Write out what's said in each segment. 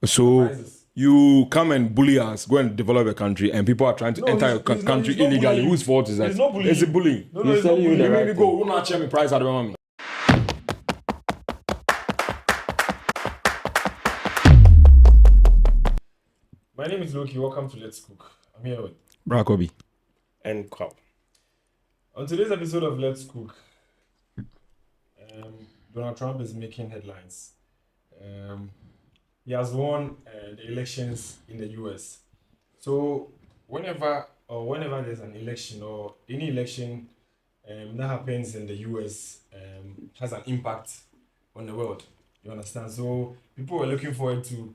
So Surprises. you come and bully us, go and develop a country, and people are trying to enter your country he's not illegally. bullying. Whose fault is that? He's not bullying. It's a bullying. No, He's he's not telling you bullying. the right Maybe go, who not share me price at the moment. My name is Loki. Welcome to Let's Cook. I'm here with. Brakobi. And crap. On today's episode of Let's Cook, Donald Trump is making headlines. He has won the elections in the US. So whenever there's an election or any election that happens in the US has an impact on the world. You understand? So people were looking forward to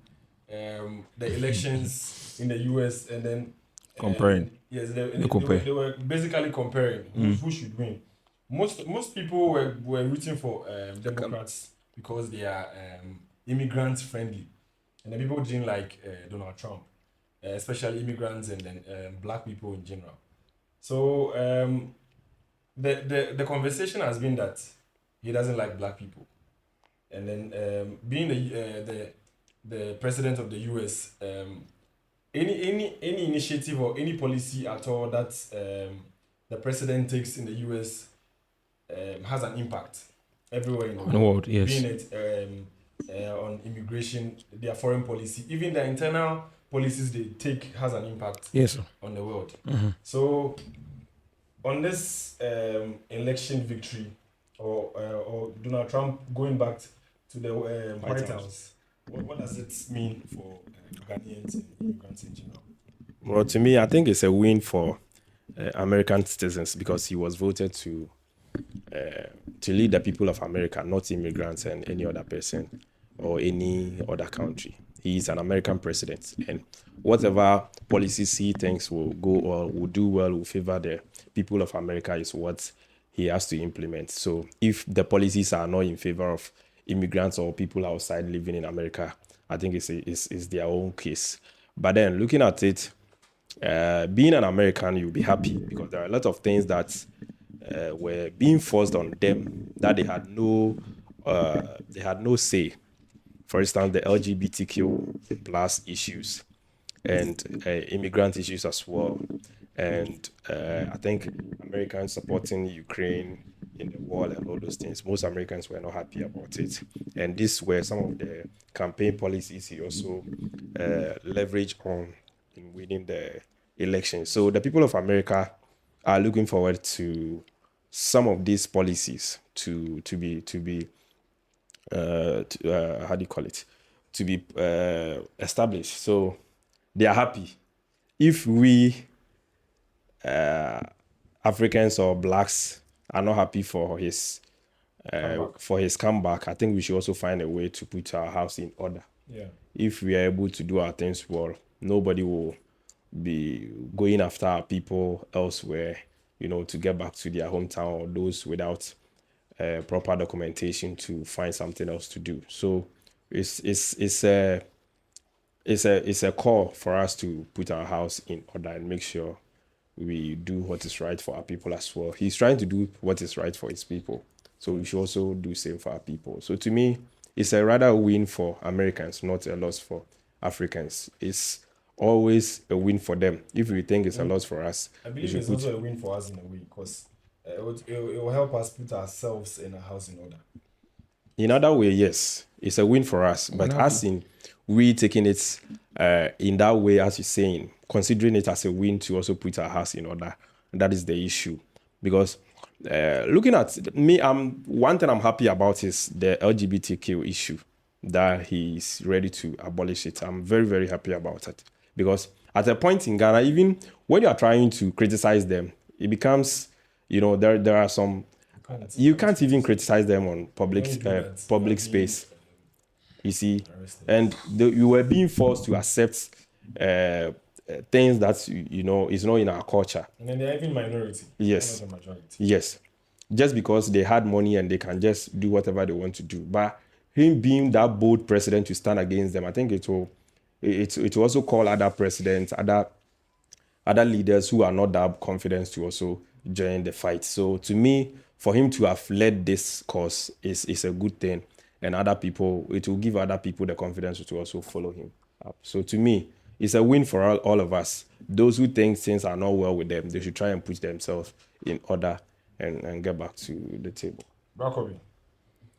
the elections in the US and then Comparing. Yes, compare. they were basically comparing who should win. Most people were rooting for Democrats because they are immigrant friendly, and the people didn't like Donald Trump, especially immigrants and then black people in general. So the conversation has been that he doesn't like black people, and then being the president of the U.S. Any initiative or any policy at all that the president takes in the U.S. Has an impact everywhere in the world. Yes. Being it on immigration, their foreign policy, even the internal policies they take has an impact Yes. on the world. Mm-hmm. So, on this election victory or Donald Trump going back to the White House, what does it mean for Ghanaians and immigrants in general? Well, to me, I think it's a win for American citizens because he was voted to lead the people of America, not immigrants and any other person or any other country. He is an American president, and whatever policies he thinks will go or will do well, will favor the people of America is what he has to implement. So if the policies are not in favor of immigrants or people outside living in America, I think it's their own case. But then looking at it, being an American, you'll be happy because there are a lot of things that were being forced on them that they had no say. For instance, the LGBTQ plus issues and immigrant issues as well. And I think Americans supporting Ukraine in the war and all those things, most Americans were not happy about it. And these were some of the campaign policies he also leveraged on in winning the election. So the people of America are looking forward to some of these policies to be how do you call it, to be established. So they are happy. If we Africans or blacks are not happy for his comeback, I think we should also find a way to put our house in order. Yeah. If we are able to do our things well, nobody will be going after our people elsewhere, to get back to their hometown, or those without proper documentation to find something else to do. So it's a call for us to put our house in order and make sure we do what is right for our people as well. He's trying to do what is right for his people, so we should also do same for our people. So to me, it's a rather win for Americans, not a loss for Africans. It's always a win for them. If we think it's a loss for us, I believe it's also a win for us in a way because it will help us put ourselves in a house in order. In other way, yes, it's a win for us. But as in we taking it in that way, as you're saying, considering it as a win to also put our house in order, that is the issue. Because looking at me, one thing I'm happy about is the LGBTQ issue, that he's ready to abolish it. I'm very, very happy about it. Because at a point in Ghana, even when you are trying to criticize them, it becomes, there are some, you can't even criticize them on public space. You see, and you were being forced to accept things that is not in our culture. And then they're even minority. Yes. Not the majority. Yes. Just because they had money and they can just do whatever they want to do. But him being that bold president to stand against them, I think it will also call other presidents, other leaders who are not that confident to also join the fight. So to me, for him to have led this cause is a good thing. and other people, it will give other people the confidence to also follow him up. So to me, it's a win for all of us. Those who think things are not well with them, they should try and put themselves in order and get back to the table. Brackoby.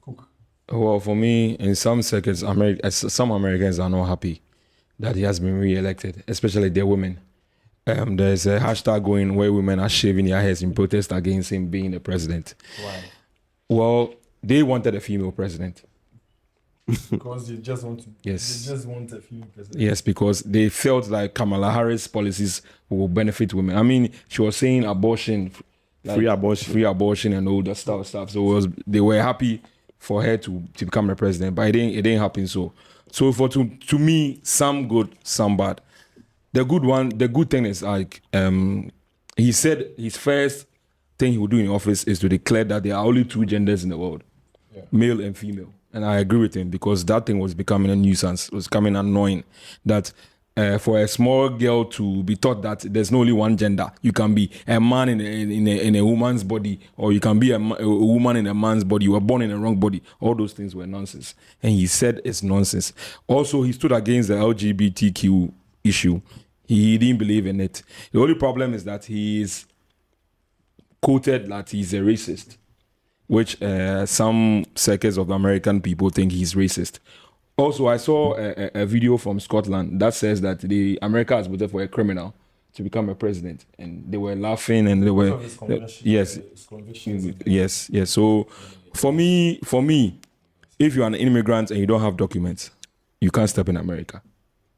Cook. Well, for me, in some circuits, some Americans are not happy that he has been re-elected, especially the women. There's a hashtag going where women are shaving their heads in protest against him being the president. Why? Well, they wanted a female president. Because they just want to. Yes. They just want a female president. Yes, because they felt like Kamala Harris' policies will benefit women. I mean, she was saying abortion, like, free abortion, and all that stuff. So they were happy for her to become a president, but it didn't happen. So to me, some good, some bad. The good thing is like he said his first thing he would do in office is to declare that there are only two genders in the world, male and female. And I agree with him because that thing was becoming a nuisance. It was becoming annoying that for a small girl to be taught that there's not only one gender. You can be a man in a woman's body, or you can be a woman in a man's body. You were born in the wrong body. All those things were nonsense. And he said it's nonsense. Also, he stood against the LGBTQ issue. He didn't believe in it. The only problem is that he is quoted that he's a racist, which some circuits of American people think he's racist. Also, I saw a video from Scotland that says that America has voted for a criminal to become a president, and they were laughing and they were yes. So for me, if you're an immigrant and you don't have documents, you can't step in America,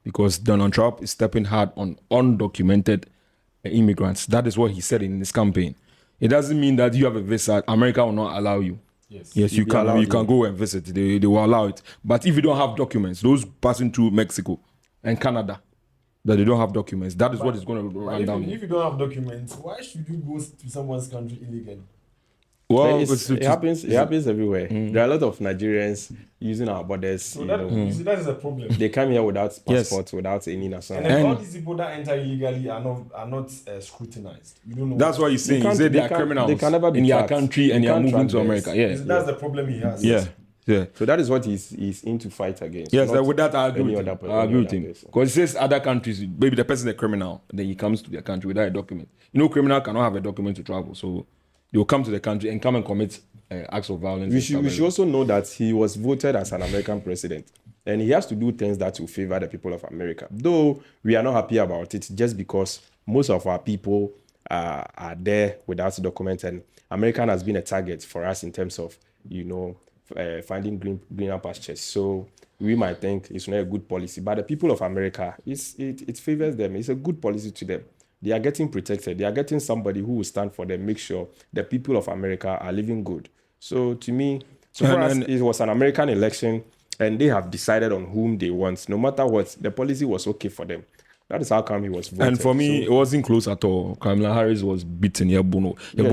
because Donald Trump is stepping hard on undocumented immigrants. That is what he said in his campaign. It doesn't mean that you have a visa, America will not allow you. Yes, you can. You can go and visit. They will allow it. But if you don't have documents, those passing through Mexico and Canada, that they don't have documents, that is what is going to run down. If you don't have documents, why should you go to someone's country illegally? Well, it happens everywhere. There are a lot of Nigerians using our borders. So that is a problem. They come here without passports, without any national. And all these people that enter illegally are not scrutinized. You don't know. That's what he's saying. He said they are criminals. They can never be in their country and they are moving to America. Yeah, that's the problem he has. Yeah. So that is what he's in to fight against. Yes, with that I agree with him. Because he says other countries, maybe the person is a criminal, then he comes to their country without a document. You know, criminal cannot have a document to travel, so they will come to the country and come and commit acts of violence. We should also know that he was voted as an American president, and he has to do things that will favor the people of America. Though we are not happy about it, just because most of our people are there without documents, and America has been a target for us in terms of, finding greener pastures. So we might think it's not a good policy, but the people of America, it favors them. It's a good policy to them. They are getting protected. They are getting somebody who will stand for them, make sure the people of America are living good. So to me, for us, it was an American election, and they have decided on whom they want. No matter what, the policy was okay for them. That is how come he was voted. And for me, it wasn't close at all. Kamala Harris was beaten. It was It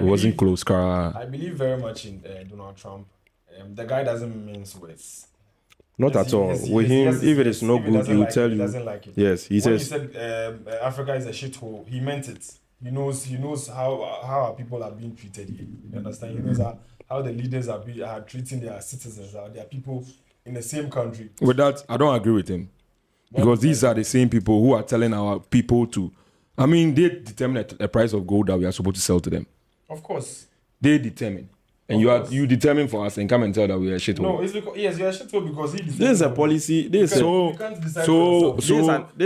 wasn't close. I believe very much in Donald Trump. The guy doesn't mince words. Not at all. With him, if it is no good, he will tell you. He doesn't like it. Yes, he says. When he said Africa is a shithole, he meant it. He knows how our people are being treated here. You understand? He knows how the leaders are treating their citizens, their people in the same country. With that, I don't agree with him. Because these are the same people who are telling our people to... I mean, they determine a price of gold that we are supposed to sell to them. Of course. They determine. And you determine for us and come and tell that we are shithole. No, it's because you're a shithole because he determined. This is a policy. There's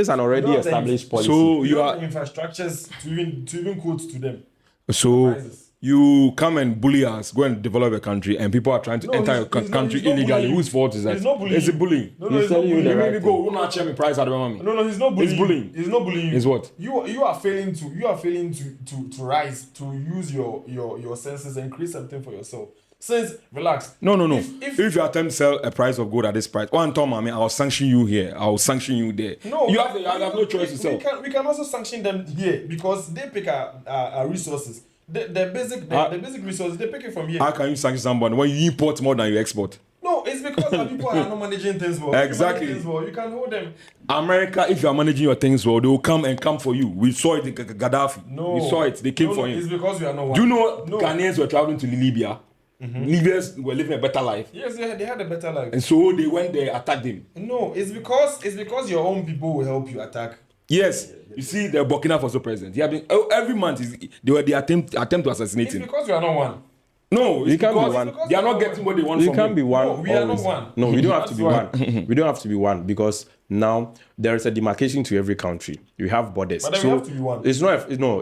an already established policy. So you are infrastructures to even quote to them. So you come and bully us, go and develop a country, and people are trying to enter your country illegally. Whose fault is that? It's not bullying. It's a bullying. No, he's telling you maybe go. We're not sharing price at the moment. No, he's not bullying. It's bullying. He's not bullying. It's what? You are failing to rise, to use your senses and create something for yourself. Since relax. No. If you attempt to sell a price of gold at this price, one time, I mean, I'll sanction you here. I'll sanction you there. No, you have no choice to sell. We can also sanction them here because they pick our resources. The basic resources they pick it from here. How can you sanction somebody when you import more than you export? No, it's because our people are not managing things well. Exactly. You can hold them. America, if you are managing your things well, they will come for you. We saw it in Gaddafi. No. We saw it. They came for him. It's because we are not one. Do you know Ghanaians were traveling to Libya Libyans were living a better life. Yes, they had a better life. And so they went there, attacked him. No, it's because your own people will help you attack. Yes. You see the Burkina Faso president. He have been every month they attempt to assassinate It's him. because we are not one. No, it's can't be because one. they are not getting what they want You from can't him. be one. No, we are not always. one. No, we don't have to be That's one. We don't have to be one because now there is a demarcation to every country. We have borders. But then so we have to be one.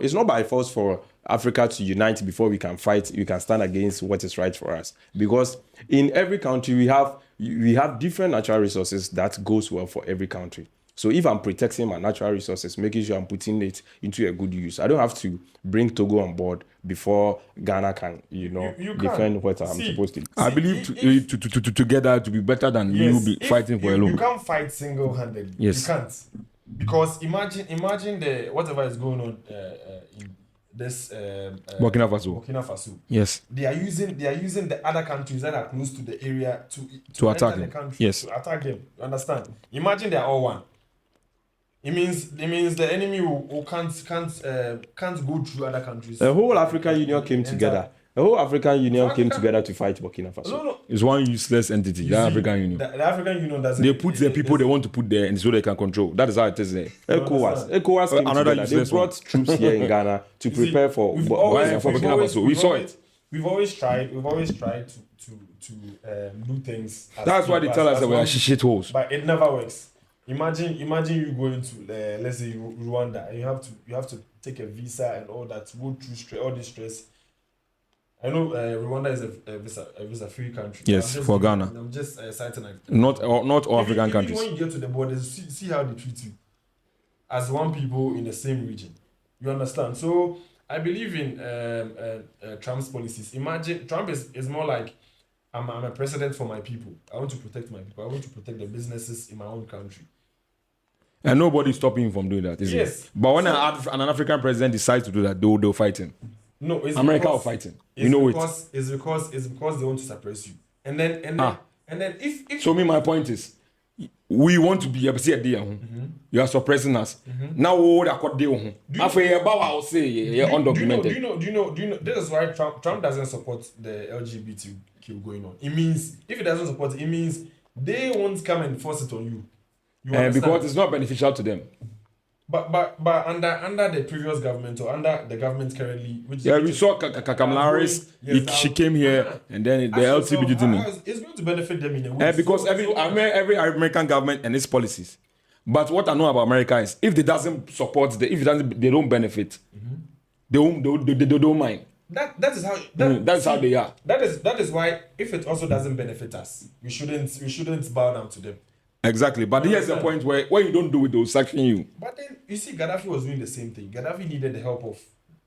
It's not by force for Africa to unite before we can fight. We can stand against what is right for us. Because in every country we have different natural resources that goes well for every country. So if I'm protecting my natural resources, making sure I'm putting it into a good use, I don't have to bring Togo on board before Ghana can, You defend what I'm See, supposed to. I believe together to be better than you be fighting for alone. You can't fight single-handed. Yes. You can't. Because imagine the whatever is going on in this Burkina Faso. Yes. They are using the other countries that are close to the area To attack enter them. the country, Yes. to attack them. You understand? Imagine they are all one. It means the enemy who can't go through other countries. The whole African Union came Enter. together. The whole African Union came together to fight Burkina Faso. No. It's one useless entity, You the see, African Union. The African Union doesn't. They put the people they want to put there and so they can control. That is how it is there. ECOWAS came Another together. They useless brought troops here in Ghana to prepare for Burkina Faso. We saw it. We've always tried to do things. That's why they tell us that we are shit holes. But it never works. Imagine you going to let's say Rwanda and you have to take a visa and all that, go through all this stress. I know Rwanda is a visa-free country. Yes, for Ghana. I'm just citing Not all African even countries. when you get to the borders, see how they treat you as one people in the same region. You understand? So I believe in Trump's policies. Imagine Trump is more like I'm a president for my people. I want to protect my people. I want to protect the businesses in my own country. And nobody's stopping him from doing that, is Yes. it? But when an African president decides to do that, they'll fight him. No, it's America will because, fight him. it's You know because, it. It's because they want to suppress you. And then if So my point is, we want to be able to see a day. You are suppressing us. Now what I could do? After I'll say undocumented. Do you know? This is why Trump doesn't support the LGBTQ going on. It means if he doesn't support it means they won't come and force it on you. Because it's not beneficial to them. But under the previous government or under the government currently, We saw Kamala Harris. She came here, and then the LGBT thing. It's going to benefit them in a way. Because every American government and its policies. But what I know about America is, if they they don't benefit, they don't mind. That is how. That's how they are. That is why if it also doesn't benefit us, we shouldn't bow down to them. Exactly, but here's the point where you don't do it, they'll sanction you. But then you see, Gaddafi was doing the same thing. Gaddafi needed the help of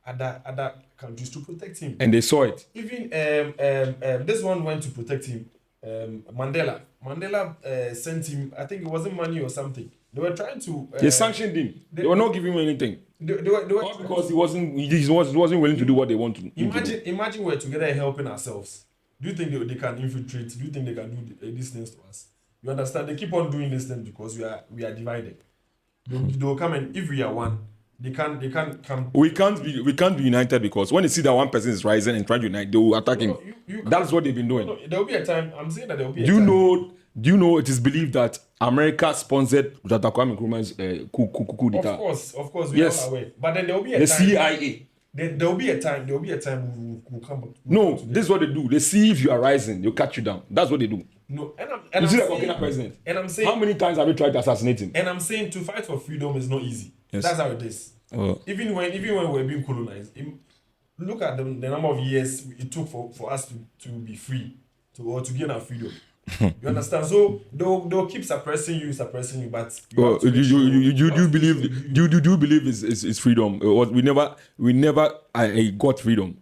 other countries to protect him, And they saw it. even this one went to protect him. Mandela sent him. I think it wasn't money or something. They were trying to. They sanctioned him. They were not giving him anything. They were Not because he wasn't willing to do what they want to. Imagine we're together helping ourselves. Do you think they can infiltrate? Do you think they can do these things to us? You understand? They keep on doing this thing because we are divided. They will come and if we are one, they can't come. We can't be united because when they see that one person is rising and trying to unite, they will attack him. That's what they've been doing. No, there will be a time. I'm saying that there will be a time. Do you know it is believed that America sponsored Dr. Kwame Nkrumah's coup d'etat? Of course, we are aware. But then there will be a The time. CIA. There will be a time. There will be a time we'll come back. No, this is what they do. They see if you are rising, they'll cut you down. That's what they do. No, You see the Burkina president. And I'm saying How many times have you tried to assassinate him? And I'm saying to fight for freedom is not easy. Yes. That's how it is. Oh. Even when we're being colonized, look at the number of years it took for us to be free, to gain our freedom. You understand? So they'll keep suppressing you, but Do you believe it's freedom? We never got freedom.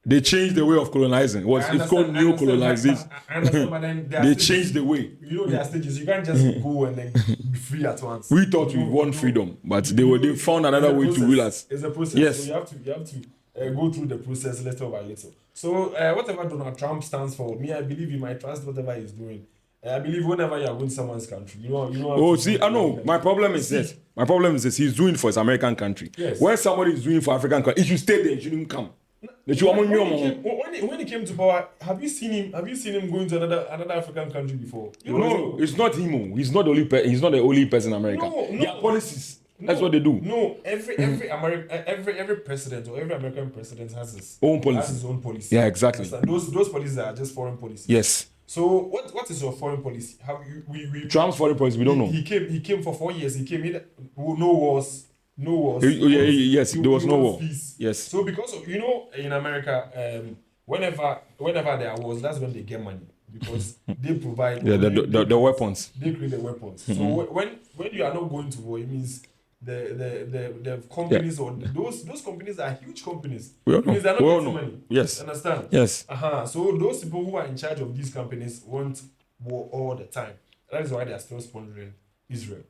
They changed the way of colonizing. It's called neo colonization. But then They changed the way. You know there are stages. You can't just go and then be free at once. We thought we want freedom, but they found another way to rule us. It's a process. Yes. So you have to go through the process little by little. So whatever Donald Trump stands for, me, I believe you might trust whatever he's doing. I believe whenever you are going to someone's country, you know. Oh, see, I know. My problem is this. He's doing for his American country. Yes. When somebody is doing for African country, it should stay there. It shouldn't come. When he came to power, have you seen him? Have you seen him going to another African country before? No, it's not him. He's not the only. He's not the only person in America. No. Their policies. That's what they do. No, every president or every American president has his own policy. Has his own policy. Yeah, exactly. Those policies are just foreign policies. Yes. So what is your foreign policy? How we Trump's foreign policy? We don't know. He came for 4 years. He came in. No wars. Yes, there was no war. Peace. Yes. So because of, in America, whenever there are wars, that's when they get money because they provide the weapons. They create the weapons. So when you are not going to war, it means the companies or those companies are huge companies. It means they're not getting money. Yes. Understand? Yes. So those people who are in charge of these companies want war all the time. That is why they are still sponsoring Israel.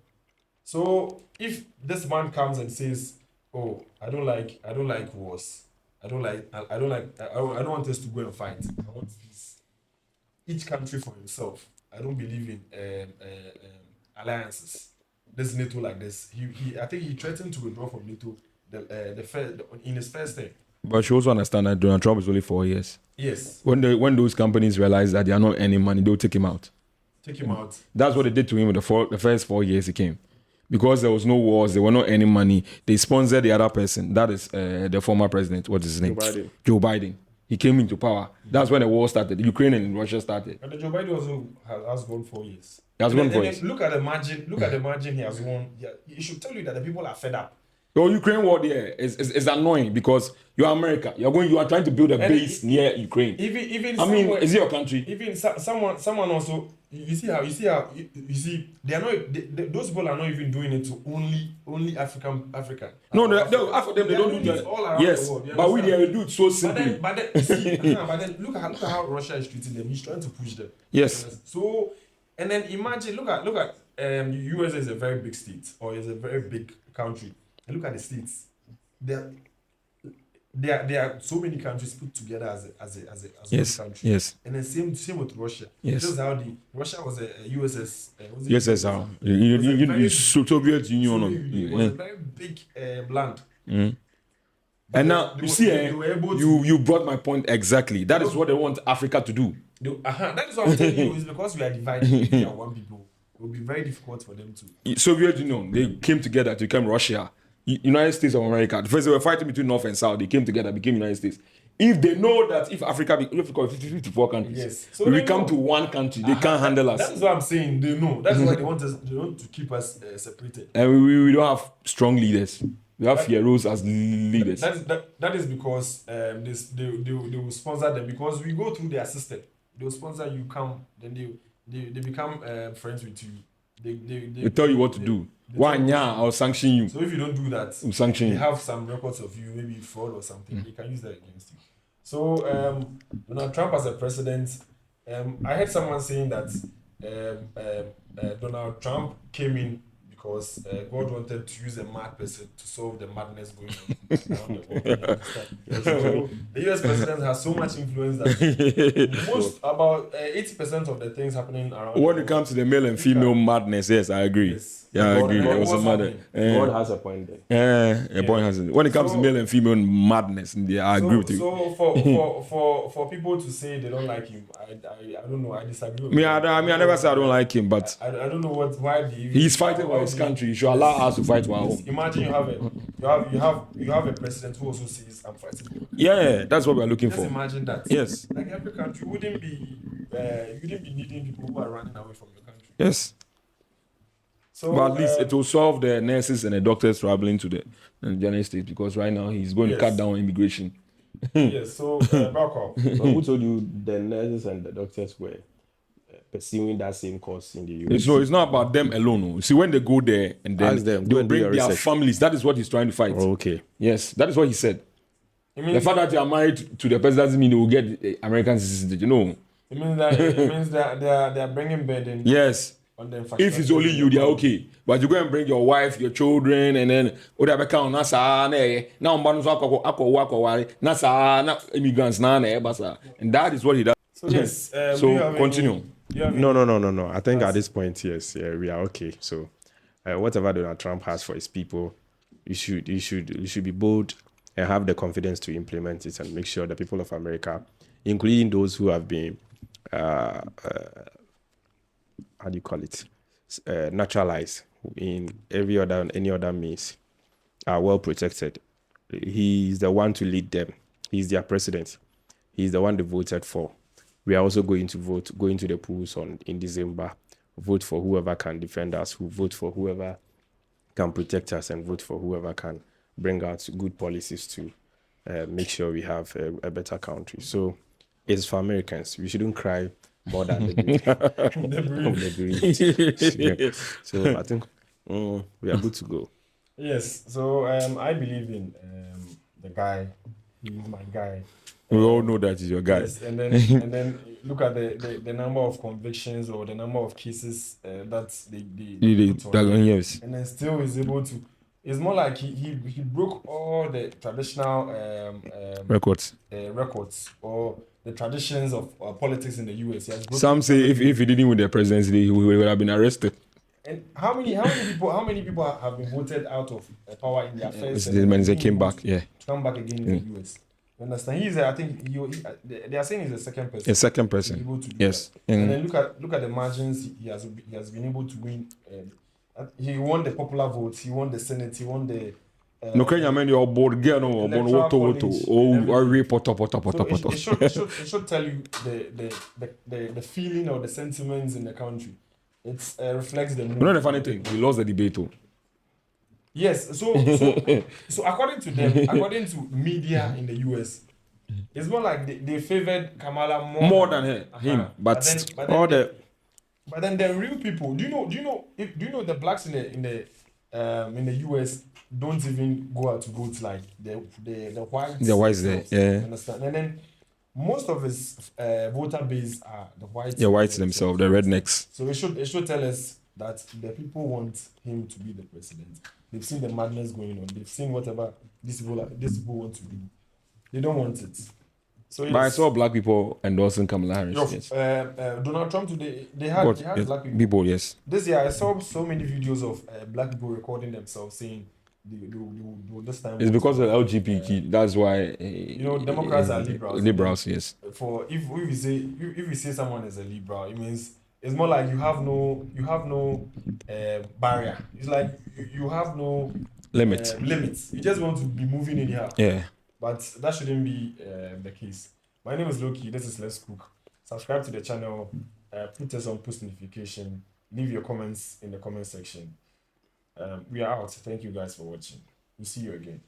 So if this man comes and says, "Oh, I don't like wars. I don't want us to go and fight. I want peace. Each country for himself. I don't believe in alliances. This NATO like this. I think he threatened to withdraw from NATO in his first term. But you also understand that Donald Trump is only 4 years. Yes. When those companies realize that they are not earning money, they'll take him out. That's what they did to him in the first 4 years he came. Because there was no wars, they were not earning money. They sponsored the other person. That is the former president. What is his name? Joe Biden. He came into power. That's when the war started. Ukraine and Russia started. And Joe Biden also has gone 4 years. He has gone 4 years. Look at the margin. Look at the margin he has won. Yeah, it should tell you that the people are fed up. The Ukraine war there is annoying because you are America. You are trying to build a base near Ukraine. Even is it your country? Even someone also. You see they are not. Those people are not even doing it to only Africa. No, half of them they don't do that. All around yes, the world, but we do it so simply. But then look at how Russia is treating them. He's trying to push them. Yes. So and then imagine look at USA is a very big state or is a very big country. And look at the states. There are so many countries put together as yes, one country. Yes. And then same with Russia. Yes. This is how Russia was a USS. USSR. Soviet Union. It was a very big land. Mm. And now you brought my point exactly. That is what they want Africa to do. That is what I'm telling you. Is because we are divided. We are one people. It will be very difficult for them to. Soviet Union. They came together to become Russia. United States of America. First, they were fighting between North and South. They came together, became United States. If they know that if Africa 54 countries, yes. So we come to one country, they can't handle us. That's what I'm saying. They know. That's why they want us. They want to keep us separated. And we don't have strong leaders. We have heroes as leaders. That is because they will sponsor them because we go through their system. They will sponsor you. Come, then they become friends with you. They tell you what to do. I'll sanction you. So if you don't do that, we'll sanction they you. have some records of you, maybe fraud or something. They can use that against you. So Donald Trump as a president, I heard someone saying that Donald Trump came in because God wanted to use a mad person to solve the madness going on around the world. So the US president has so much influence that about 80% of the things happening around. When it comes to the male and female madness, yes, I agree. Yes. Yeah, I agree. There was a matter. God has a point there. A point has it. When it comes to male and female madness, I agree with you. So for people to say they don't like him, I don't know. I disagree. With I never said I don't like him, but I don't know why he's fighting for his country. You should allow us to fight for our own. Imagine you have a president who also says I'm fighting. Yeah, that's what we're looking for. Just imagine that. Yes. Like every country wouldn't be needing people who are running away from the country. Yes. So, but at least it will solve the nurses and the doctors traveling to the United States because right now he's going to cut down immigration. Yes, so back up. So who told you the nurses and the doctors were pursuing that same course in the US? So it's not about them alone. You see, when they go there and then they'll bring their families, that is what he's trying to fight. Oh, okay. Yes, that is what he said. The fact that you are married to the president doesn't mean they will get American citizenship. It means that they are bringing burden. Yes. If it's only you, they are okay. But you go and bring your wife, your children, and then immigrants and that is what he does. So yes. So continue. No. I think at this point, yes, we are okay. So whatever Donald Trump has for his people, you should be bold and have the confidence to implement it and make sure the people of America, including those who have been, how do you call it, naturalized in any other means, are well protected. He is the one to lead them. He's their president. He's the one they voted for. We are also going to vote, going to the polls in December, vote for whoever can defend us, who vote for whoever can protect us, and vote for whoever can bring out good policies to make sure we have a better country. So it's for Americans. We shouldn't cry more than the bereaved. So I think we are good to go. Yes. So I believe in the guy. He's my guy. We all know that is your guy. Yes, and then look at the number of convictions or the number of cases that they put on him. Yes. And then still is able to. It's more like he broke all the traditional Records. records or the traditions of politics in the US. He has broken. Some say if he didn't win the presidency, he would have been arrested. And how many people have been voted out of power in their first? When they came back, yeah. To come back again in the US. You understand? He's I think they are saying he's the second person. A second person. Able to do Yes. that. And then look at the margins he has been able to win. He won the popular votes. He won the Senate. He won the. No, can you your board girl no born woto It should tell you the feeling or the sentiments in the country. It reflects the mood. You know the funny thing, we lost the debate too. Yes, so according to them, according to media in the US, it's more like they favored Kamala more than him. But then the real people. Do you know the blacks in the US don't even go out to vote like the whites. The whites there, yeah. Understand? And then most of his voter base are the whites. The whites themselves, the rednecks. So it should tell us that the people want him to be the president. They've seen the madness going on. They've seen whatever these people want to do. They don't want it. So but I saw black people endorsing Kamala Harris. Donald Trump today, they had black people. Yes. This year I saw so many videos of black people recording themselves saying they this time. It's because of LGBTQ. That's why. Democrats are liberals. Liberals, yes. For if we say someone is a liberal, it means it's more like you have no barrier. It's like you have no limits. You just want to be moving anyhow. Yeah. But that shouldn't be the case. My name is Loki. This is Let's Cook. Subscribe to the channel. Put us on post notification. Leave your comments in the comment section. We are out. Thank you guys for watching. We'll see you again.